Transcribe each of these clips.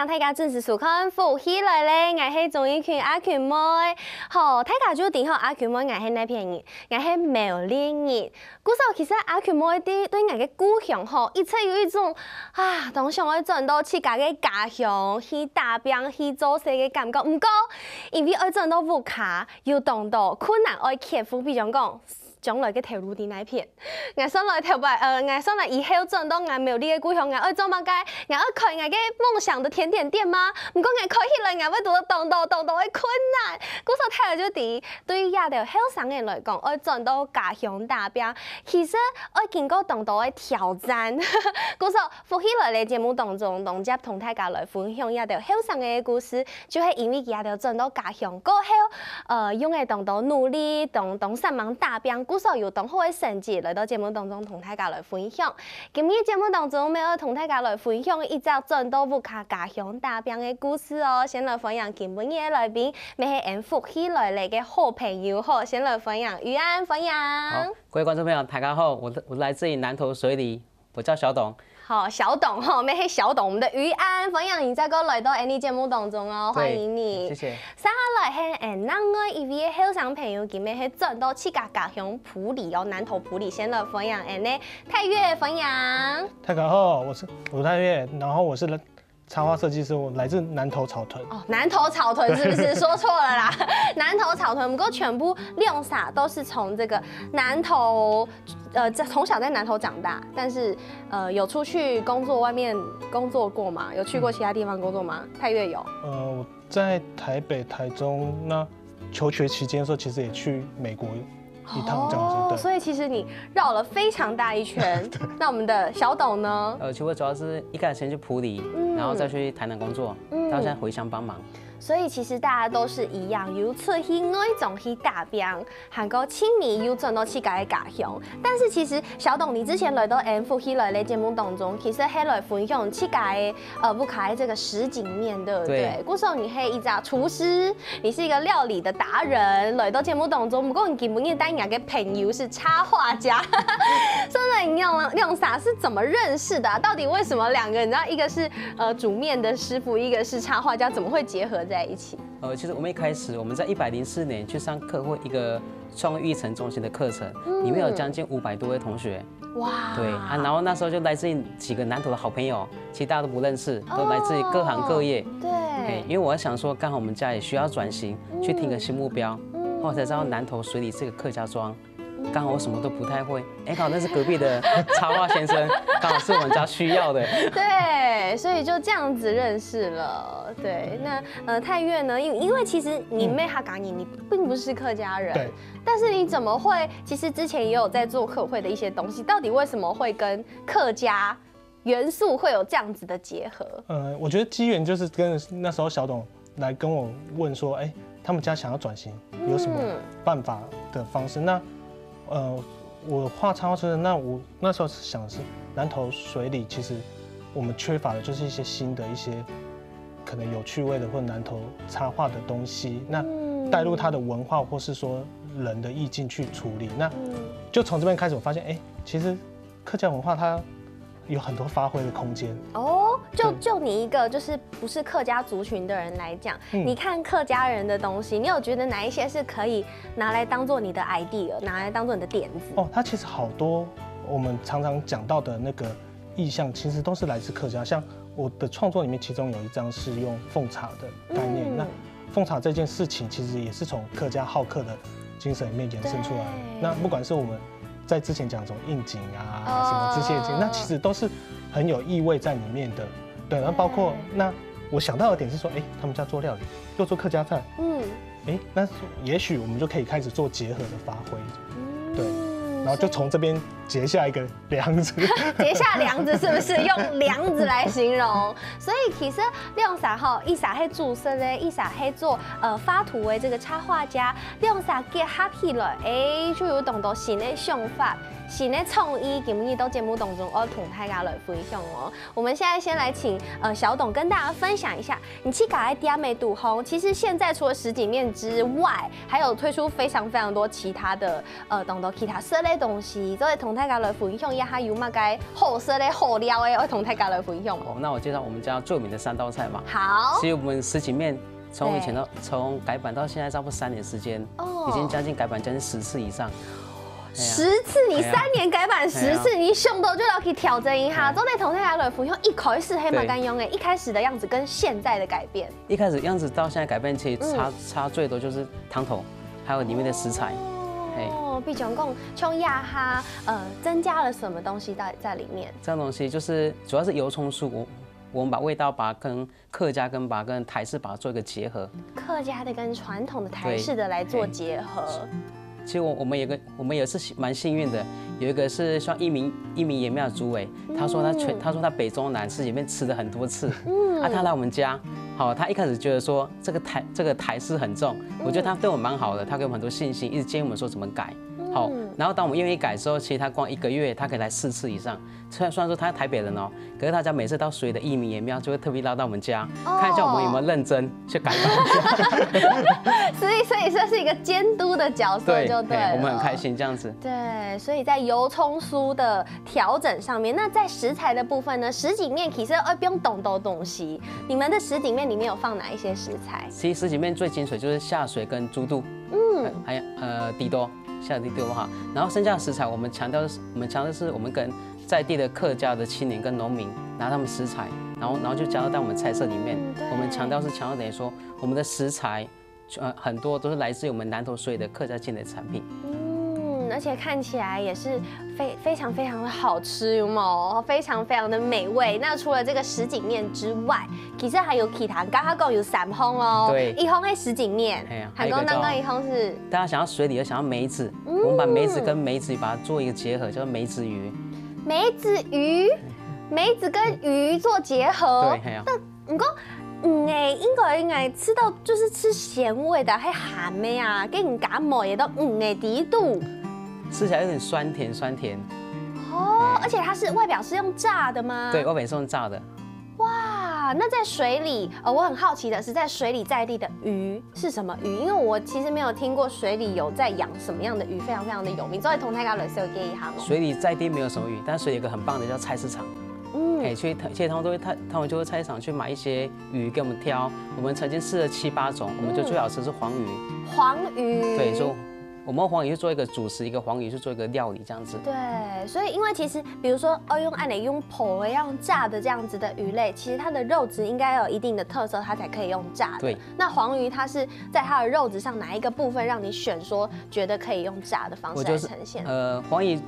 大家准时收看福喜来咧，我是钟意群阿群妹。好，大家就顶好阿群妹，我是那片人，我是苗栗人。古时候其实阿群妹对我的故乡吼，一直有一种当想要转到自家的家乡去打拼、去做事的感觉。不过，因为要转到武卡，有当到困难要克服，比如讲。将来嘅条路伫哪片？我上来头摆，我上来以后转到我苗栗嘅故乡，我要做乜嘅？我要开我嘅梦想的甜点店吗？唔过我开起来，我要遇到当的困难。古时候睇就伫对亚条后生人来讲，要转到家乡打拼，其实要经过当的挑战。古时候福喜来嘅节目当中，同接同大家来分享亚条后生嘅故事，就系因为亚条转到家乡过后，用嘅当努力，当上忙打拼。古时候有同好嘅成绩来到节目当中同大家来分享。今日节目当中，我要同大家来分享一则转到武卡家乡打拼嘅故事哦。先来分享今日嘅来宾，我系按福喜来嘅好朋友好，先来分享于安分享。好，各位观众朋友，大家好，我来自于南投水里，我叫小董。好，小董哈，我们是小董，我们的于安分享，你再个来到 Annie 节目当中哦，欢迎你，谢谢。接下来是咱个一位后生朋友，今日是转到自家家乡埔里哦，南投埔里，先来分享 Annie 泰岳分享。大家好，我是泰岳，然后我是插画设计师，我来自南投草屯。哦，南投草屯是不是说错了啦？南投草屯，不过全部亮傻都是从这个南投，从小在南投长大，但是有出去工作，外面工作过吗？有去过其他地方工作吗？泰岳有。我在台北、台中那求学期间的时候，其实也去美国一趟这样子。对。所以其实你绕了非常大一圈。那我们的小董呢？其实我主要是一开始先去埔里，然后再去台南工作，到现在回乡帮忙。所以其实大家都是一样，有出去那种去打拼，韩国青年有转到自家的家乡。但是其实小董，你之前来到 F 去来的节目当中，其实还来分享自家的不开这个实景面，对不对？故时候你是一家厨师，你是一个料理的达人，来到节目当中。不过你根本带你的朋友是插画家，真的你用啥是怎么认识的、啊？到底为什么两个？你知道一个是煮面的师傅，一个是插画家，怎么会结合在一起？其实我们一开始我们在104年去上课会一个创意育成中心的课程，里面有将近500多位同学。哇！对啊，然后那时候就来自于几个南投的好朋友，其实大家都不认识，都来自于各行各业。对，因为我想说，刚好我们家也需要转型，去听个新目标，后来才知道南投水里是个客家庄。刚好我什么都不太会，刚好那是隔壁的插画先生，刚好是我们家需要的。对，所以就这样子认识了。对，那泰岳呢？因为其实你妹哈嘎你并不是客家人，对。但是你怎么会？其实之前也有在做客会的一些东西，到底为什么会跟客家元素会有这样子的结合？我觉得机缘就是跟那时候小董来跟我问说，他们家想要转型，有什么办法的方式？那我画插画出身，那我那时候想的是南投水里，其实我们缺乏的就是一些新的一些可能有趣味的或南投插画的东西，那带入它的文化或是说人的意境去处理，那就从这边开始，我发现其实客家文化它有很多发挥的空间哦。就你一个就是不是客家族群的人来讲，你看客家人的东西，你有觉得哪一些是可以拿来当做你的 idea， 拿来当做你的点子？哦，它其实好多我们常常讲到的那个意象，其实都是来自客家。像我的创作里面，其中有一张是用奉茶的概念。那奉茶这件事情，其实也是从客家好客的精神里面延伸出来的。那不管是我们在之前讲这种应景啊，什么知县景，那其实都是很有意味在里面的。对，然后包括那我想到的点是说，他们家做料理，又做客家菜，那也许我们就可以开始做结合的发挥。对。然后就从这边结下一个梁子。结下梁子是不是用梁子来形容？所以其实用啥哈，一啥黑注色嘞，一啥黑做发图为这个插画家，用啥结合起来，就有懂到新的想法。新的创意，今日到节目当中，我同大家来分享哦。我们现在先来请小董跟大家分享一下，你去搞在店美杜红。其实现在除了实景面之外，还有推出非常非常多其他的懂到其他色类东西，所以同大家来分享一下，有嘛该好色的好料的，我同大家来分享。那我介绍我们家最有名的3道菜嘛。好。其实我们实景面从以前从改版到现在，差不多3年时间，已经将近改版将近10次以上。10次，你3年改版10次，你上到就要去调整一下。都在同台来分享，一开始黑马干用一开始的样子跟现在的改变。一开始样子到现在改变，其实差最多就是汤头，还有里面的食材。比讲讲从亚哈增加了什么东西在里面？这样东西就是主要是油葱酥，我们把味道跟客家跟台式把它做一个结合。客家的跟传统的台式的来做结合。其实我们也是蛮幸运的，有一个是像一名颜庙的主委，他说他北中南市里面吃了很多次，他来我们家，好，他一开始觉得说这个台式很重，我觉得他对我蛮好的，他给我们很多信心，一直建议我们说怎么改，好，然后当我们愿意改的时候，其实他光1个月他可以来4次以上，虽然说他是台北人哦，可是大家每次到水的一名颜庙就会特别拉到我们家，看一下我们有没有认真去改版，所以这是一个监督的角色就对了，我们很开心这样子。对，所以在油葱酥的调整上面，那在食材的部分呢，什锦面其实不用懂多东西。你们的什锦面里面有放哪一些食材？其实什锦面最精髓就是下水跟猪肚，还有地多下地多哈。然后剩下的食材，我们强调的是我们跟在地的客家的青年跟农民拿他们食材，然后就加入到我们菜色里面。我们强调等于说我们的食材。很多都是来自于我们南投水的客家境的产品，而且看起来也是非常非常的好吃，有没有？非常非常的美味。那除了这个什锦面之外，其实还有其他，刚刚讲有3烘哦，对，一烘是什锦面，还有刚刚一烘是大家想要水里又想要梅子，我们把梅子跟梅子鱼把它做一个结合，叫做梅子鱼。梅子跟鱼做结合，对，那你讲。应该吃到就是吃咸味的，还咸的啊，跟感冒也都低度，吃起来有点酸甜。哦，而且它是外表是用炸的吗？对，外表是用炸的。哇，那在水里，我很好奇的是，在水里在地的鱼是什么鱼？因为我其实没有听过水里有在养什么样的鱼，非常非常的有名。所以同台港类似有给一行。水里在地没有什么鱼，但水里有一个很棒的叫菜市场。所以他们就会菜市场去买一些鱼给我们挑。我们曾经试了7、8种，我们觉得最好吃是黄鱼。黄鱼。对，说我们黄鱼去做一个主食，一个黄鱼去做一个料理这样子。对，所以因为其实比如说用剖用炸的这样子的鱼类，其实它的肉质应该有一定的特色，它才可以用炸的。对。那黄鱼它是在它的肉质上哪一个部分让你选说觉得可以用炸的方式来呈现？黄鱼。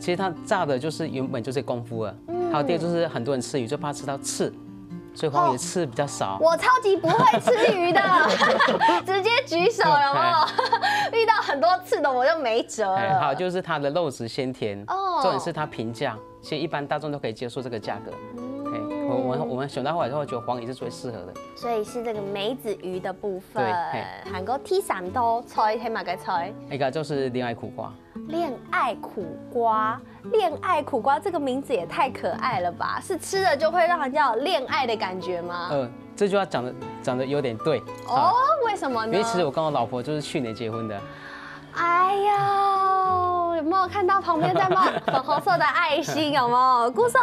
其实它炸的就是原本就是功夫了，还有第二就是很多人吃鱼就怕吃到刺，所以黄鱼刺比较少。我超级不会吃鱼的，直接举手有没有？遇到很多刺的我就没辙了。还有就是它的肉质鲜甜，重点是它平价，其实一般大众都可以接受这个价格。我们选到后来之后，觉得黄鱼是最适合的，所以是这个梅子鱼的部分。韩国第3道菜係乜嘅菜？一个就是恋爱苦瓜。恋爱苦瓜这个名字也太可爱了吧？是吃了就会让人家有恋爱的感觉吗？这句话讲的有点对哦。为什么呢？因为其实我跟我老婆就是去年结婚的。哎呀，有没有看到旁边在冒粉红色的爱心？有没有？顾寿。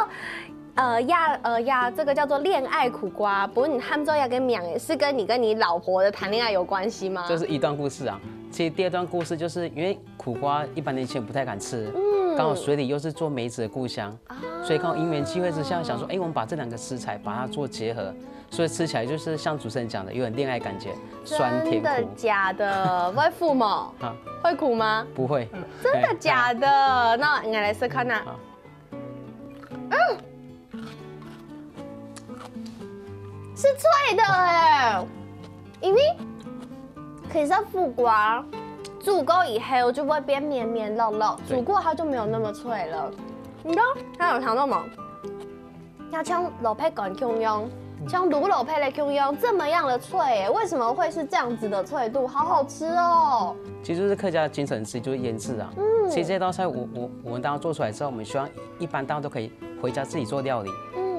这个叫做恋爱苦瓜，不过你汉州要跟讲也是跟你老婆的谈恋爱有关系吗？这是一段故事啊。其实第2段故事就是因为苦瓜一般年轻人不太敢吃，刚好水里又是做梅子的故乡，所以刚好因缘机会之下想说，我们把这2个食材把它做结合，所以吃起来就是像主持人讲的，有点恋爱感觉，酸甜苦。真的假的？会苦吗？会苦吗？不会。真的假的？那我来试看呐。是脆的哎，因为其实苦瓜煮过以后就会变绵绵肉肉，煮过它就没有那么脆了。你知道它有尝到吗？它像老配干 Q 用，像卤老配的 Q 用这么样的脆，为什么会是这样子的脆度？好好吃哦！其实就是客家的精神之一，就是腌制啊。其实这道菜我们当然做出来之后，我们希望一般大家都可以回家自己做料理。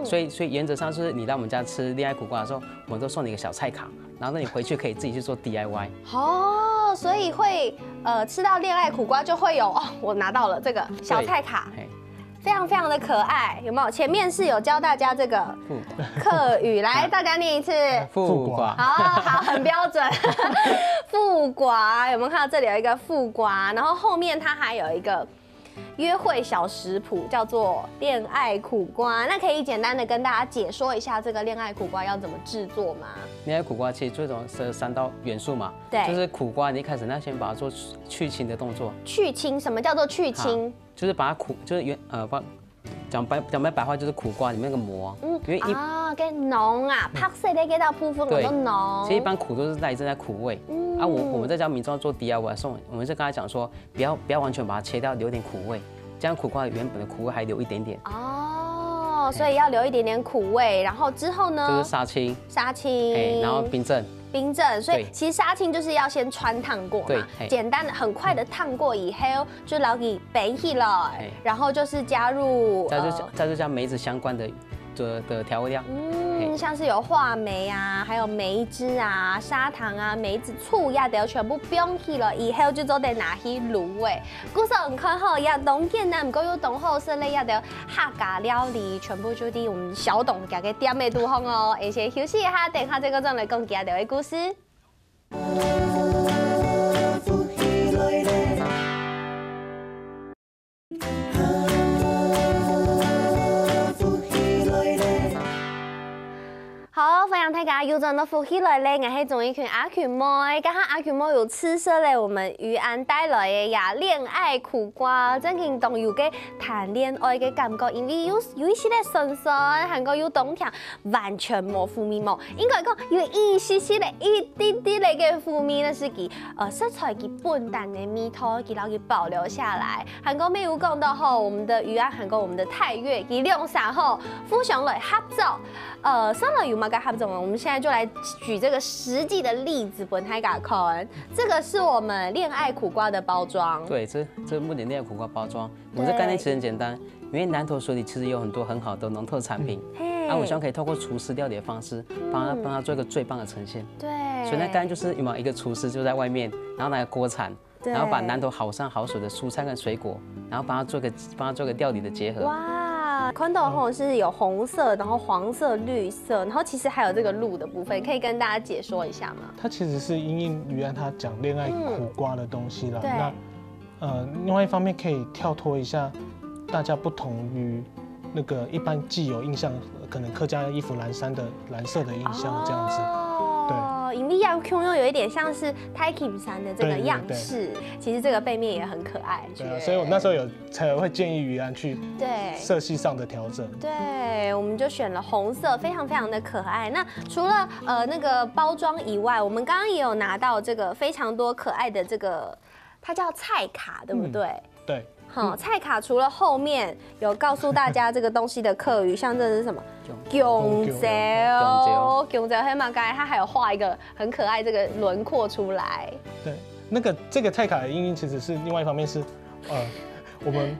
所以原则上是你来我们家吃恋爱苦瓜的时候，我们都送你一个小菜卡，然后那你回去可以自己去做 DIY。哦，所以会吃到恋爱苦瓜就会有哦，我拿到了这个小菜卡。非常非常的可爱，有没有？前面是有教大家这个客语，来大家念一次。富瓜。好，很标准。富瓜，有没有看到这里有一个富瓜？然后后面它还有一个约会小食谱，叫做恋爱苦瓜。那可以简单的跟大家解说一下这个恋爱苦瓜要怎么制作吗？恋爱苦瓜其实最重要是3道元素嘛，对，就是苦瓜，你一开始要先把它做去青的动作。去青，什么叫做去青？就是把它就是讲白话就是苦瓜里面那个膜，因为跟浓啊，拍摄的给到部分很多浓。其实一般苦都是带在苦味，我们在教民众做 DIY 送，我们是跟他讲说，不要完全把它切掉，留点苦味，这样苦瓜原本的苦味还留一点点。哦，所以要留一点点苦味，然后之后呢？就是杀青，然后冰镇。冰镇，所以其实杀青就是要先穿烫过嘛，简单的很快的烫过以后，就捞给白起了，然后就是加入，再加梅子相关的调味料，像是有话梅啊，还有梅汁啊、砂糖啊、梅子、醋呀，都全部冰起了以后，就做得拿去卤味。故事很看好，也懂简单，不过又懂好色类呀的客家料理，全部就伫我们小董家嘅店的地方哦。而且休息一下，等下这个再来讲其他的故事。好，欢迎大家又转到福起来咧，我是综艺群阿群妹，刚刚阿群妹有吃摄咧我们余安带来的呀恋爱苦瓜，真经动有个谈恋爱的感觉，因为有一些咧酸酸，还个有冬天完全冇负面冇，应该讲有一些些咧一滴滴咧嘅负面咧是其食材其本淡的味道，其捞佢保留下来。韩国没有讲到后，我们的余安韩国我们的泰月其用啥后，附上来合作，上来有嘛？合作，我们现在就来举这个实际的例子，本台嘎看。这个是我们恋爱苦瓜的包装。对，这目前恋爱苦瓜包装，我们这概念其实很简单，因为南投水里其实有很多很好的农特产品，我希望可以透过厨师料理的方式，帮他做一个最棒的呈现。对，所以那概念就是有没有一个厨师就在外面，然后拿个锅铲，然后把南投好山好水的蔬菜跟水果，然后帮他做个料理的结合。哇，宽豆红是有红色，然后黄色、绿色，然后其实还有这个鹿的部分，可以跟大家解说一下吗？它其实是因应余安他讲恋爱苦瓜的东西啦。对。那另外一方面可以跳脱一下大家不同于那个一般既有印象，可能客家衣服蓝色的印象这样子。对。因为要 Q 有一点像是泰 Kim 衫的这个样式，其实这个背面也很可爱。对啊，所以我那时候才会建议余安去色系上的调整。对，我们就选了红色，非常非常的可爱。那除了那个包装以外，我们刚刚也有拿到这个非常多可爱的这个，它叫菜卡，对不对？对。好，菜卡除了后面有告诉大家这个东西的客语，像这是什么？炯照黑马盖，它还有画一个很可爱这个轮廓出来。对，这个菜卡的音其实是另外一方面是，我们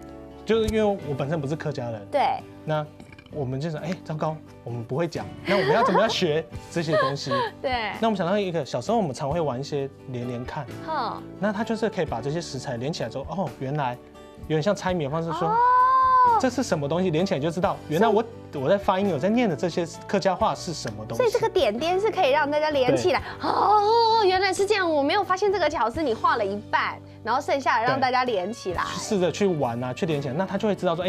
就是因为我本身不是客家人，对，那我们就是糟糕，我们不会讲，那我们要怎么样学这些东西？对，那我们想到一个，小时候我们常会玩一些连看，那它就是可以把这些食材连起来之后，原来有点像猜谜的方式说。这是什么东西？连起来就知道，原来我在发音，我在念的这些客家话是什么东西。所以这个点点是可以让大家连起来。原来是这样，我没有发现这个巧思，你画了一半，然后剩下的让大家连起来。试着去玩啊，去连起来，那他就会知道说，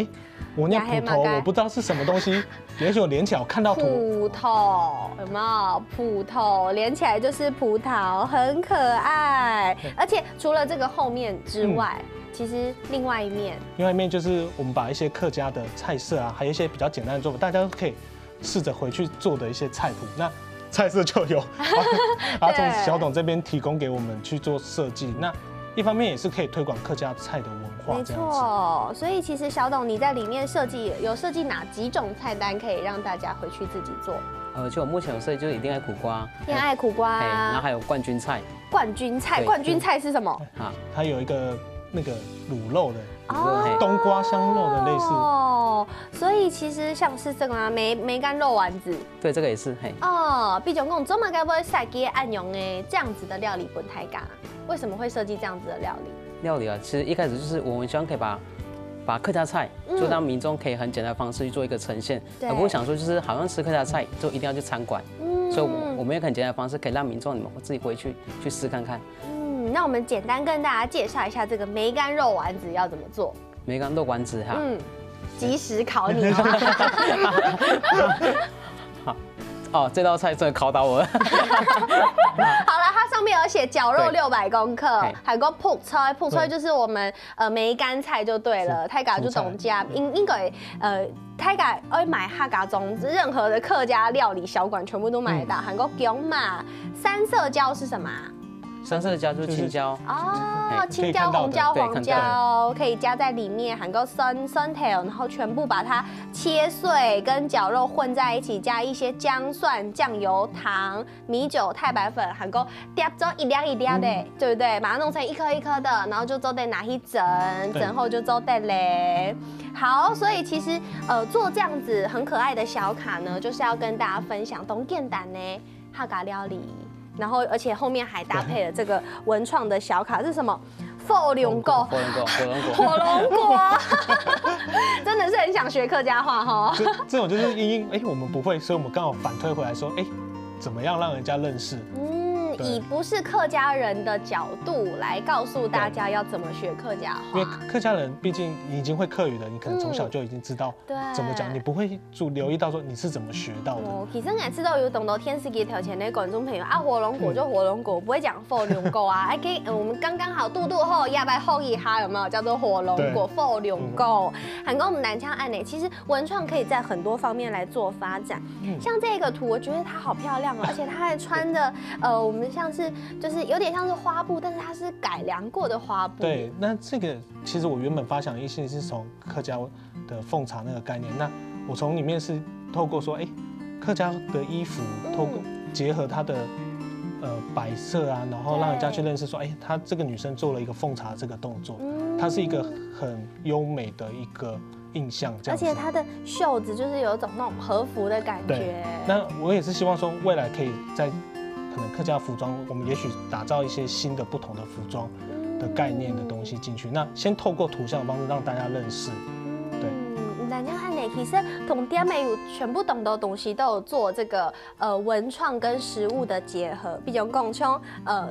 我念葡萄，我不知道是什么东西，也许我连起来，我看到葡萄有没有？葡萄连起来就是葡萄，很可爱。而且除了这个后面之外。其实另外一面就是我们把一些客家的菜色啊，还有一些比较简单的做法，大家都可以试着回去做的一些菜谱。那菜色就有从小董这边提供给我们去做设计。那一方面也是可以推广客家菜的文化。没错，所以其实小董你在里面设计哪几种菜单可以让大家回去自己做？就我目前有设计就是一定爱苦瓜，恋爱苦瓜，然后还有冠军菜。冠军菜是什么？啊，它有一个那个卤肉的，哦，冬瓜香肉的类似。哦，所以其实像是这个啊，梅干肉丸子。对，这个也是，嘿。哦，比如讲，做嘛该不会设计暗用诶这样子的料理本太尬？为什么会设计这样子的料理？料理啊，其实一开始就是我们希望可以把客家菜就让民众可以很简单的方式去做一个呈现，而不会想说就是好像吃客家菜就一定要去餐馆。所以我们有很简单的方式可以让民众你们自己回去试看看。那我们简单跟大家介绍一下这个梅干肉丸子要怎么做。梅干肉丸子哈，即时考你哦。好，哦，这道菜真的考倒我了。好了，它上面有写绞肉600公克，还有个泡菜就是我们梅干菜就对了，太嘎就懂家，应该太嘎爱买哈嘎中任何的客家料理小馆全部都买得到，还有个姜嘛，三色椒是什么？三色椒就是青椒哦，青椒、红椒、黄椒可以加在里面，含个酸条，然后全部把它切碎，跟绞肉混在一起，加一些姜蒜、酱油、糖、米酒、太白粉，含个叠做一粒一粒的，对不对？把它弄成一颗一颗的，然后就做得拿去整后就做得嘞。好，所以其实做这样子很可爱的小卡呢，就是要跟大家分享东简单呢哈嘎料理。然后，而且后面还搭配了这个文创的小卡，是什么？火龙果，真的是很想学客家话哈。这种就是我们不会，所以我们刚好反推回来说，怎么样让人家认识？以不是客家人的角度来告诉大家要怎么学客家话，因为客家人毕竟你已经会客语了，你可能从小就已经知道怎么讲，你不会留意到说你是怎么学到的。其实我知道有懂到天时给条前的观众朋友啊，火龙果就火龙果，不会讲火龙果啊。我们刚刚好肚后要不要后一哈有没有叫做火龙果、火龙果？很跟我们南腔案呢，其实文创可以在很多方面来做发展。像这个图，我觉得它好漂亮哦，而且它还穿着我们像是就是有点像是花布，但是它是改良过的花布。对，那这个其实我原本发想的意思是从客家的奉茶那个概念，那我从里面是透过说，客家的衣服，透过结合它的摆设啊，然后让人家去认识说，她这个女生做了一个奉茶这个动作，它是一个很优美的一个印象，这样子。而且它的袖子就是有一种那种和服的感觉。那我也是希望说，未来可以在可能客家服装，我们也许打造一些新的不同的服装的概念的东西进去。那先透过图像的方式让大家认识。对，南疆汉呢，其实同店内有全部懂的东西都有做这个文创跟食物的结合。比如讲像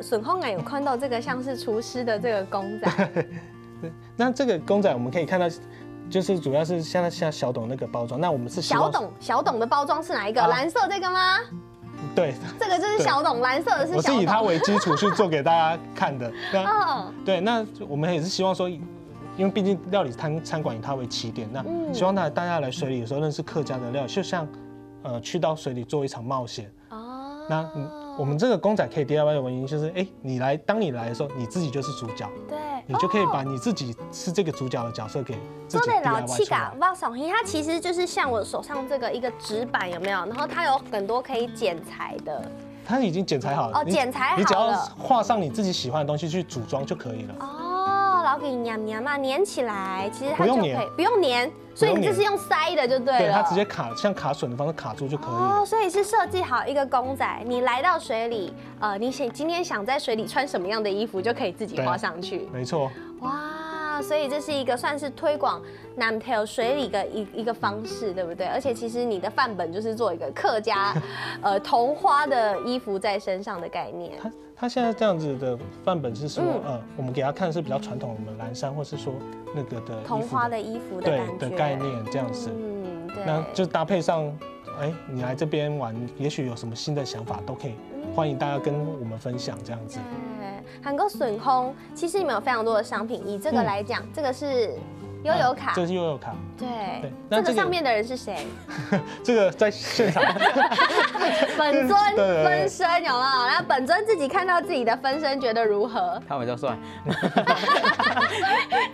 笋后有看到这个像是厨师的这个公仔。那这个公仔我们可以看到。就是主要是像小董那个包装，那我们是小董的包装是哪一个？蓝色这个吗？对，这个就是小董，蓝色的是小董。我是以它为基础去做给大家看的。对，那我们也是希望说，因为毕竟料理餐馆以它为起点，那希望大家来水里的时候认识客家的料理，就像去到水里做一场冒险。那我们这个公仔可以 DIY 的原因就是，当你来的时候，你自己就是主角。对。你就可以把你自己是这个主角的角色给自己 DIY 出来。它其实就是像我手上这个一个纸板，有没有？然后它有很多可以剪裁的。它已经剪裁好了。剪裁好了。你只要画上你自己喜欢的东西去组装就可以了。老给黏嘛，粘起来，其实它就可以不用粘，所以你这是用塞的就对了。对，它直接像卡榫的方式卡住就可以了。所以是设计好一个公仔，你来到水里，你今天想在水里穿什么样的衣服，就可以自己画上去。没错。哇，所以这是一个算是推广南条水里的一个方式，对不对？而且其实你的范本就是做一个客家桐花的衣服在身上的概念。他现在这样子的范本是说，我们给他看是比较传统，我们蓝山或是说那个的桐花的衣服的感觉的概念这样子。对。那就搭配上，你来这边玩，也许有什么新的想法都可以，欢迎大家跟我们分享这样子。韩国笋烘，其实你们有非常多的商品，以这个来讲，这个是悠游卡，这是悠游卡。对，那这个上面的人是谁？这个在现场，本尊分身有没有？那本尊自己看到自己的分身，觉得如何？他比较帅，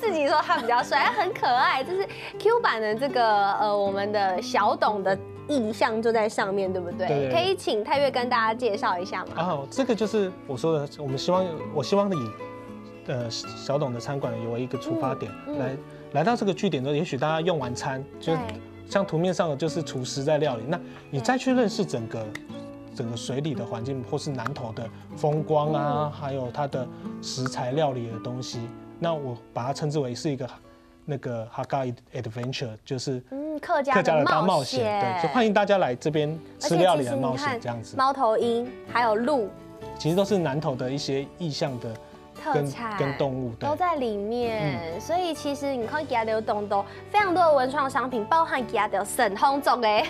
自己说他比较帅，他很可爱。这是 Q 版的这个我们的小董的意象就在上面，对不对？对。可以请泰岳跟大家介绍一下吗？啊，这个就是我说的，我希望以小董的餐馆有一个出发点，来到这个据点之后，也许大家用完餐，就像图面上的就是厨师在料理，那你再去认识整个水里的环境，或是南投的风光啊，还有它的食材料理的东西，那我把它称之为是一个那个 Haga Adventure， 就是客家的大冒险，对，就欢迎大家来这边吃料理的冒险这样子。猫头鹰还有鹿，其实都是南投的一些意象的特产跟动物都在里面，所以其实你看家的东都非常多的文创商品，包含家的沈通种哎，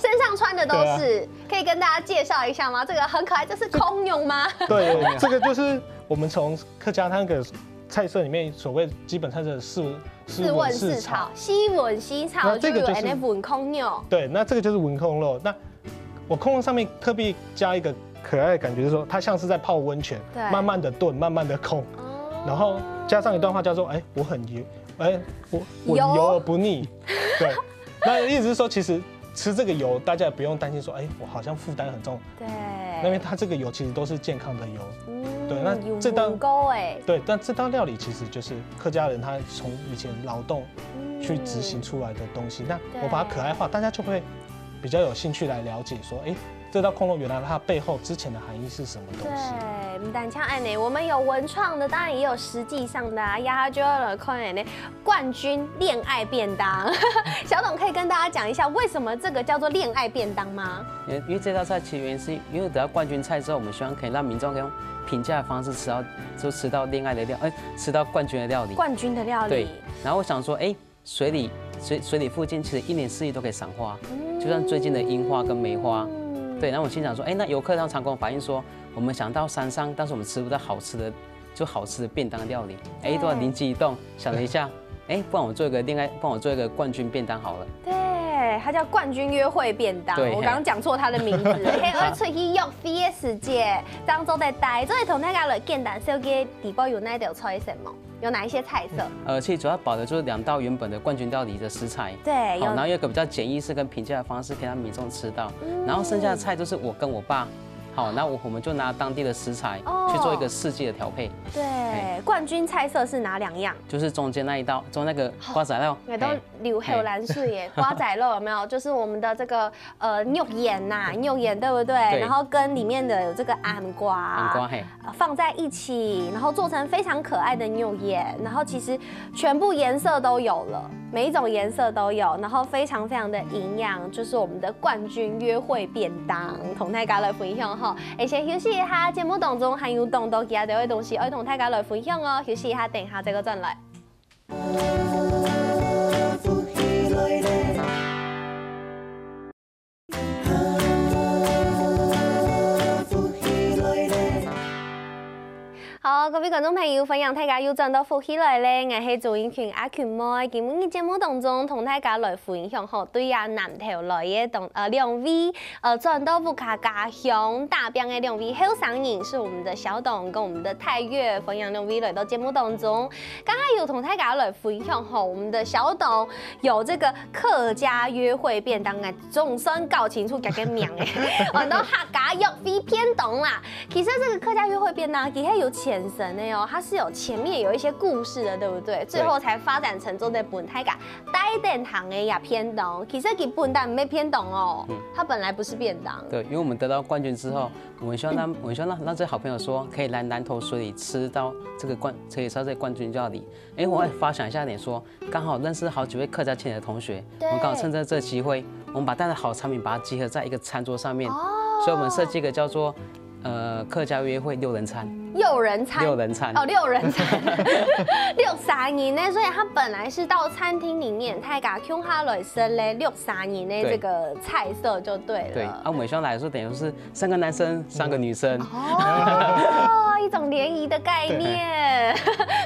身上穿的都是，可以跟大家介绍一下吗？这个很可爱，这是空蛹吗？对，这个就是我们从客家那个菜色里面所谓基本菜色的四文四草，西文西草，这个就是 文空蛹。对，那这个就是文空肉。那我空肉上面特别加一个可爱的感觉，就是说它像是在泡温泉，慢慢的炖，慢慢的空，然后加上一段话叫做我很油，我油而不腻。对，那意思是说其实吃这个油，大家也不用担心说我好像负担很重。对，因为它这个油其实都是健康的油。对，那这道对，但这道料理其实就是客家人他从以前劳动去执行出来的东西。那我把它可爱化，大家就会比较有兴趣来了解说，这道空肉原来它背后之前的含义是什么东西？对，不但像爱呢，我们有文创的，当然也有实际上的啊。呀，就要来看呢，冠军恋爱便当。小董可以跟大家讲一下，为什么这个叫做恋爱便当吗？因为这道菜其实原因是因为得到冠军菜之后，我们希望可以让民众用平价的方式吃到恋爱的料，吃到冠军的料理。冠军的料理。对。然后我想说，水里附近其实一年四季都可以赏花，就像最近的樱花跟梅花。对，然后我心想说，那游客让常跟我反映说，我们想到山上，但是我们吃不到好吃的便当料理。突然灵机一动，想了一下，不然我做一个冠军便当好了。对，它叫冠军约会便当。我刚刚讲错它的名字。而且去用飞的时间，当中在待，这里同大家来简单小给底部有哪道菜什么？有哪一些菜色？其实主要保的就是2道原本的冠军料理的食材。对，然后有一个比较简易式跟平价的方式，可以让民众吃到。然后剩下的菜都是我跟我爸。好，那我们就拿当地的食材去做一个四季的调配。对，冠军菜色是哪2样？就是中间那一道，那个瓜仔肉，都流黑蓝水耶。瓜仔肉有没有？就是我们的这个肉眼呐，肉眼对不对？然后跟里面的有这个安瓜放在一起，然后做成非常可爱的肉眼，然后其实全部颜色都有了，每一种颜色都有，然后非常非常的营养，就是我们的冠军约会便当，同大家来分享哈。先休息一下，节目当中还有更多其他的东西，可以同大家来分享哦。休息一下，等一下再个转来。好，各位观众朋友，分享大家又转到福喜来咧，我是赵英群阿群妹。今日节目当中同大家来分享吼，对啊南投来的2位转到福卡家乡大饼的2位好上瘾，是我们的小董跟我们的泰岳分享2位来到节目当中。刚才有同大家来分享吼，我们的小董有这个客家约会便当啊，总算搞清楚这个名诶，很多客家约会便当啦。其实这个客家约会便当，其实有前身的哦，它是有前面有一些故事的，对不对？最后才发展成做的本太家带点糖的呀便当。其实它本来没便当哦，它本来不是便当。对，因为我们得到冠军之后，我们希望让这些好朋友说，可以来南投水里吃到这个冠军料理。我也发想一下点说，刚好认识好几位客家青年的同学，我们刚好趁着这机会，我们把带来好产品把它集合在一个餐桌上面，所以我们设计一个叫做客家约会6人餐。6人餐6人餐哦，6人餐，63人呢，所以它本来是到餐厅里面，它把用下来生嘞63人的这个菜色就对了。对，啊，我们希望来说等于是3个男生，3个女生。哦，一种联谊的概念。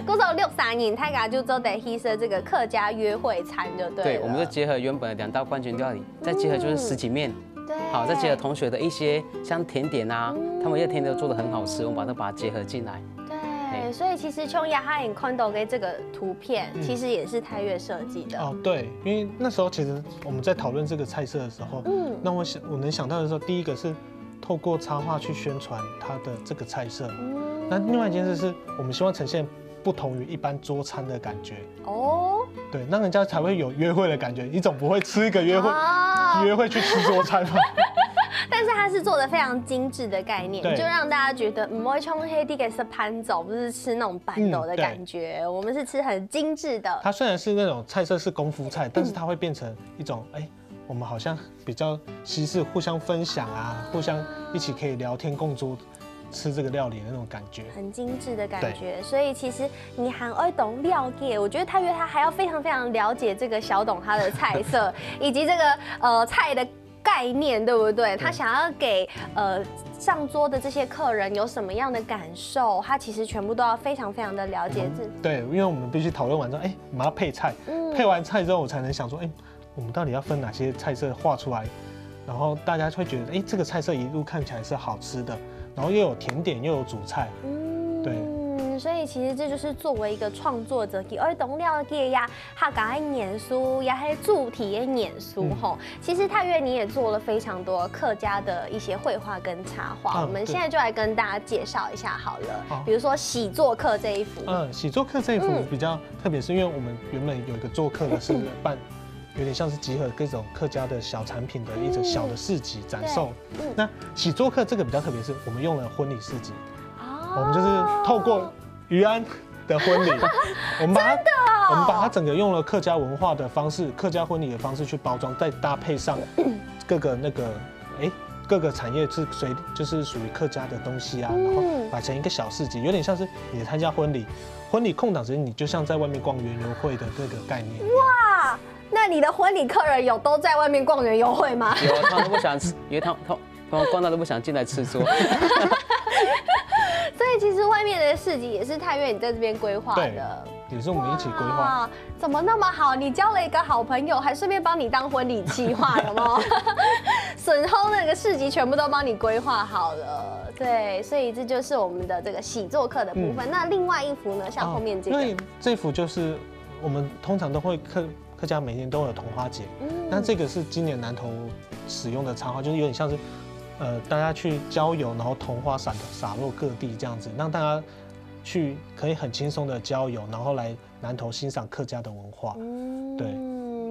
故说63人，它就做得牺牲这个客家约会餐就对了。对，我们就结合原本的2道冠军料理，再结合就是什锦面。对，好，再结合同学的一些像甜点啊，他们也甜点做的很好吃，我们把它结合进来。对，所以其实琼雅哈影看到的这个图片，其实也是泰岳设计的。哦，对，因为那时候其实我们在讨论这个菜色的时候，那我能想到的时候，第一个是透过插画去宣传它的这个菜色，那另外一件事是我们希望呈现不同于一般桌餐的感觉。哦，对，让人家才会有约会的感觉，你总不会吃一个约会去吃桌餐嘛。但是它是做的非常精致的概念，就让大家觉得不会冲黑地给是盘走，不是吃那种板豆的感觉。我们是吃很精致的。它虽然是那种菜色是功夫菜，但是它会变成一种我们好像比较西式，互相分享啊，互相一起可以聊天共桌。吃这个料理的那种感觉，很精致的感觉。所以其实你还会懂料理，我觉得泰岳他还要非常非常了解这个小董他的菜色，以及这个菜的概念，对不对？他想要给上桌的这些客人有什么样的感受，他其实全部都要非常非常的了解。对，因为我们必须讨论完之后，我们要配菜，配完菜之后，我才能想说，我们到底要分哪些菜色画出来，然后大家会觉得，这个菜色一路看起来是好吃的。然后又有甜点，又有主菜，对，所以其实这就是作为一个创作者，给儿童了解呀，他敢爱演书，也还主题的演书吼。其实泰岳你也做了非常多客家的一些绘画跟插画，我们现在就来跟大家介绍一下好了。比如说喜作客这一幅，喜作客这一幅比较特别，是因为我们原本有一个做客的是办。有点像是集合各种客家的小产品的一种小的市集展售。那喜作客这个比较特别，是我们用了婚礼市集，我们就是透过于安的婚礼，我们把它整个用了客家文化的方式、客家婚礼的方式去包装，再搭配上各个各个产业就是属于客家的东西啊，然后摆成一个小市集，有点像是你参加婚礼空档时间，你就像在外面逛园游会的这个概念。哇！那你的婚礼客人有都在外面逛园游会吗？有，他们都不想吃，因为他们逛到都不想进来吃桌。所以其实外面的市集也是泰岳你在这边规划的，也是我们一起规划。怎么那么好？你交了一个好朋友，还顺便帮你当婚礼企划，有没有？损后那个市集全部都帮你规划好了。对，所以这就是我们的这个喜作客的部分。那另外一幅呢？像后面这个，因为这幅就是我们通常都会客家每年都有桐花节，那这个是今年南投使用的插画，就是有点像是，大家去郊游，然后桐花洒落各地这样子，让大家去可以很轻松的郊游，然后来南投欣赏客家的文化，对。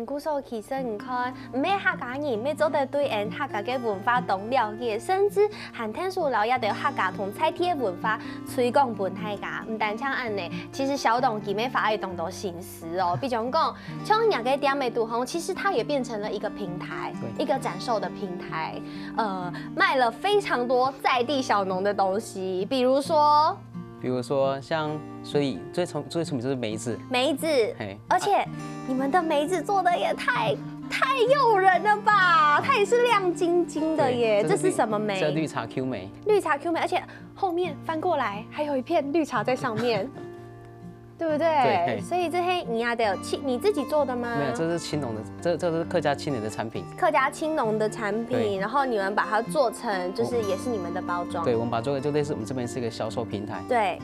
古时其实你看，唔係客家人，要做得對人客家嘅文化懂了解，甚至還聽說了也對客家同菜地嘅文化推廣俾大家。唔單像安尼，其實小董佢咩花一動到心思哦。比如講，像人家嘅店美杜紅，其實它也變成了一個平台，一個展售的平台。賣了非常多在地小農的東西，比如說像所以最出名就是梅子，而且你們的梅子做的也太誘人了吧！它也是亮晶晶的耶，這是什麼梅？這綠茶 Q 梅。綠茶 Q 梅，而且後面翻過來還有一片綠茶在上面，對不對？對。所以這些你自己做的嗎？沒有，這是青農的，這是客家青年的產品。客家青農的產品，然後你們把它做成，就是也是你們的包裝。對，我們把做就類似我們這邊是一個銷售平台。對。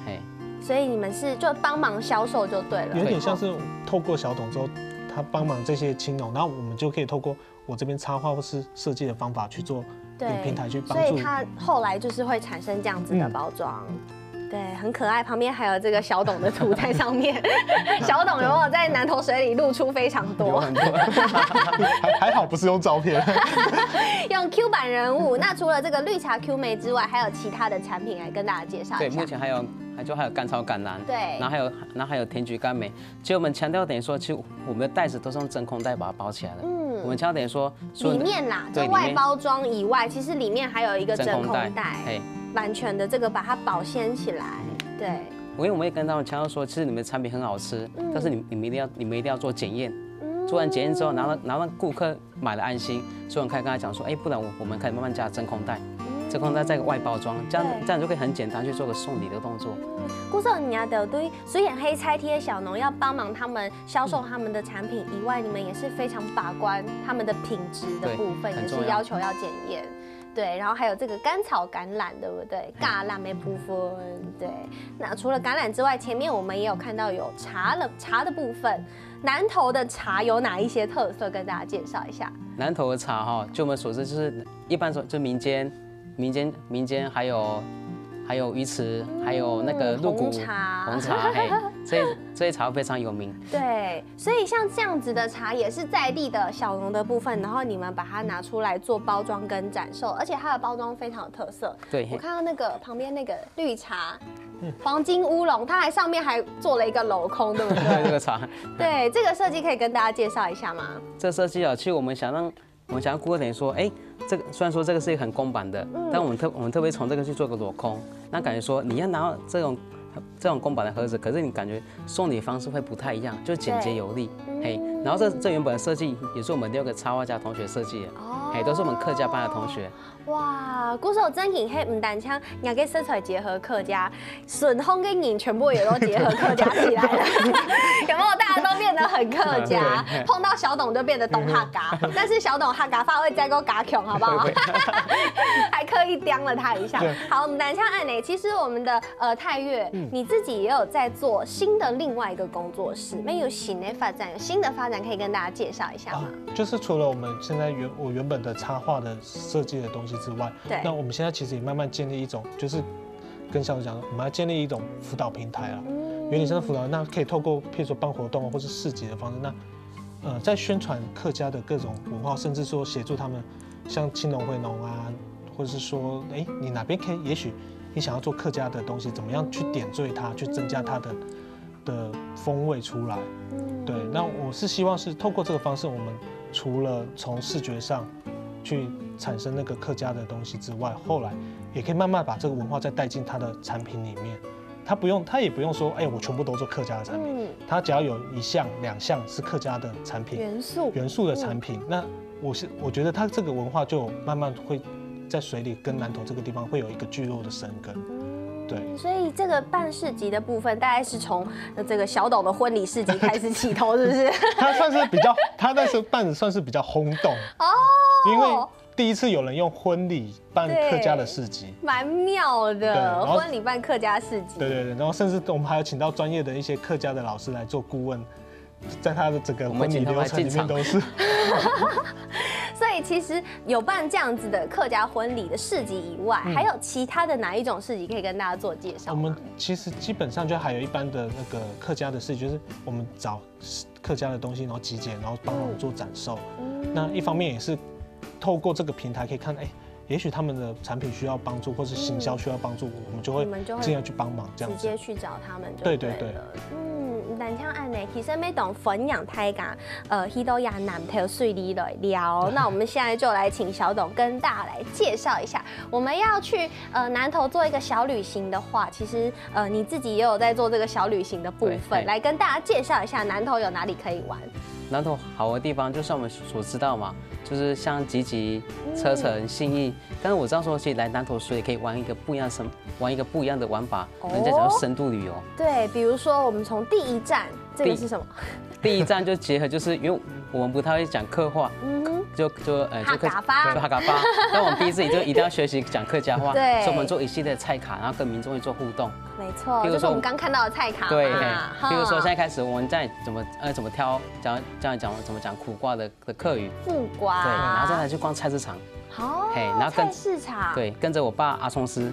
所以你們是就幫忙銷售就對了。有點像是透過小董之後，他幫忙這些青農，然後我們就可以透過我這邊插畫或是設計的方法去做平台去幫助。所以它後來就是會產生這樣子的包裝。对，很可愛，旁邊還有這個小董的圖在上面。小董有沒有在南投水裡露出非常多？有很多，還好不是用照片，用 Q 版人物。那除了這個綠茶 Q 梅之外，還有其他的產品來跟大家介紹一下。對，目前還有甘草橄欖，對，然後還有甜菊甘梅。其實我們強調等於說，其實我們的袋子都是用真空袋把它包起來的。我們強調等於說，裡面啦，就外包裝以外，其實裡面還有一個真空袋。完全的这个把它保鲜起来。对，因为我们也跟他们强调说，其实你们的产品很好吃，但是你们一定要做检验。做完检验之后，然后让顾客买了安心，所以我们可以跟他讲说，不然我们可以慢慢加真空袋，真空袋再外包装，这样就可以很简单去做个送礼的动作。顾少你啊，对，虽然黑菜贴小农要帮忙他们销售他们的产品以外，你们也是非常把关他们的品质的部分，也是要求要检验。对，然后还有这个甘草橄榄，对不对？橄榄的部分，对。那除了橄榄之外，前面我们也有看到有茶的部分。南投的茶有哪一些特色？跟大家介绍一下。南投的茶哈，就我们所知，就是一般说就民间还有鱼池，还有那个鹿谷红茶，嘿，这些茶非常有名。对，所以像这样子的茶也是在地的小农的部分，然后你们把它拿出来做包装跟展售，而且它的包装非常有特色。对，我看到那个旁边那个绿茶。黄金乌龙，它上面还做了一个镂空，对不对？对，这个茶。对，这个设计可以跟大家介绍一下吗？这设计其实我们想让顾客等于说，这个虽然说这个是一个很公版的，但我们特别从这个去做个镂空，那感觉说你要拿到这种公版的盒子，可是你感觉送礼方式会不太一样，就简洁有力。然后这原本的设计也是我们6个插画家同学设计的，都是我们客家班的同学。哇，古手真品黑唔单枪，也给色彩结合客家，顺风跟影全部也都结合客家起来了，有没有？大家都变得很客家，碰到小董就变得东哈嘎，但是小董哈嘎发会再够嘎穷，好不好？还刻意刁了他一下。好，我们单枪案内，其实我们的泰岳，你自己也有在做新的另外一个工作室，没有新的发展，有新的发展可以跟大家介绍一下吗？就是除了我们现在原本的插画的设计的东西之外，对，那我们现在其实也慢慢建立一种，就是跟校长讲，我们要建立一种辅导平台啊，有点像辅导，那可以透过譬如说办活动或是市集的方式，那在宣传客家的各种文化，甚至说协助他们，像青农会农啊，或者是说，你哪边可以，也许你想要做客家的东西，怎么样去点缀它，去增加它的风味出来。对，那我是希望是透过这个方式，我们除了从视觉上去产生那个客家的东西之外，后来也可以慢慢把这个文化再带进它的产品里面。他也不用说，我全部都做客家的产品，他只要有1项、2项是客家的产品元素的产品，那我觉得他这个文化就慢慢会在水里跟南投这个地方会有一个聚落的生根。对，所以这个办市集的部分，大概是从这个小董的婚礼市集开始起头，是不是？他那时候办的算是比较轰动哦，因为第一次有人用婚礼办客家的市集，蛮妙的。婚礼办客家市集，对，然后甚至我们还有请到专业的一些客家的老师来做顾问，在他的整个婚礼流程里面都是。所以其实有办这样子的客家婚礼的市集以外，还有其他的哪一种市集可以跟大家做介绍？我们其实基本上就还有一般的那个客家的市集，就是我们找客家的东西，然后集结，然后帮忙做展售。那一方面也是透过这个平台可以看，也许他们的产品需要帮助，或是行销需要帮助，我们就会尽量去帮忙，这样子直接去找他们就对了。南腔案呢，其实每懂分享太家，许多也南投水里来聊。那我们现在就来请小董跟大家来介绍一下，我们要去南投做一个小旅行的话，其实你自己也有在做这个小旅行的部分，来跟大家介绍一下南投有哪里可以玩。南投好的地方，就像我们所知道嘛，就是像集集、车城、信义。但是我知道说，其实来南投水也可以玩一个不一样的玩法，人家讲深度旅游。对，比如说我们从第一站，这个是什么？第一站就结合，就是因为我们不太会讲客话，就哈嘎发，但我们第一次就一定要学习讲客家话，对，所以我们做一系列的菜卡，然后跟民众去做互动。没错，就是我们刚看到的菜卡。对，比如说现在开始，我们在怎么挑，怎么讲苦瓜的客语，苦瓜，对，然后再来去逛菜市场。好，然后菜市场，对，跟着我爸阿聪师，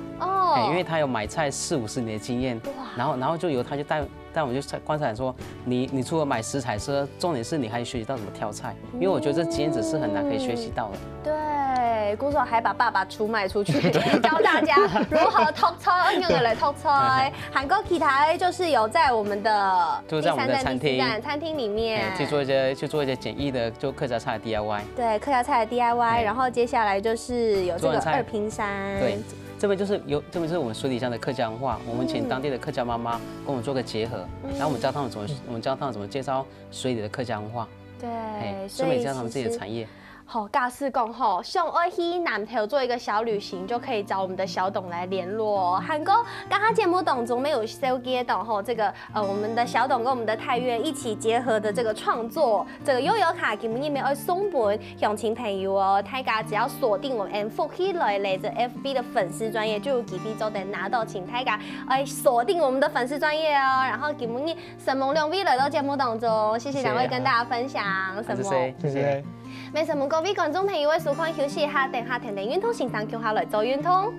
因为他有买菜40-50年的经验，然后就由他就带我们去观察说，你除了买食材之外，重点是你还学习到怎么挑菜，因为我觉得这经验值是很难可以学习到的。对，姑嫂还把爸爸出卖出去，教大家如何偷菜，用来偷菜。韩国其他就是有在我们的就在我们的餐厅里面去做一些简易的就客家菜的 DIY。对，客家菜的 DIY，然后接下来就是有这个2拼3。对。这边就是我们水里乡的客家文化，我们请当地的客家妈妈跟我们做个结合，然后我们教他们怎么介绍水里的客家文化，对，所以教他们自己的产业。好，假使讲吼，想要去南投做一个小旅行，就可以找我们的小董来联络。韩哥，刚刚节目当中没有收接到吼，这个我们的小董跟我们的太岳一起结合的这个创作，这个悠游卡今日要送本乡亲朋友哦，大家只要锁定我们福起来嘞这 FB 的粉丝专页，就有机会就能拿到，请大家锁定我们的粉丝专页哦。然后今日沈梦两位来到节目当中，谢谢两位跟大家分享什么？谢谢。没什么，各位观众朋友的收看休息一下，等下听听运动欣赏，叫下来做运动。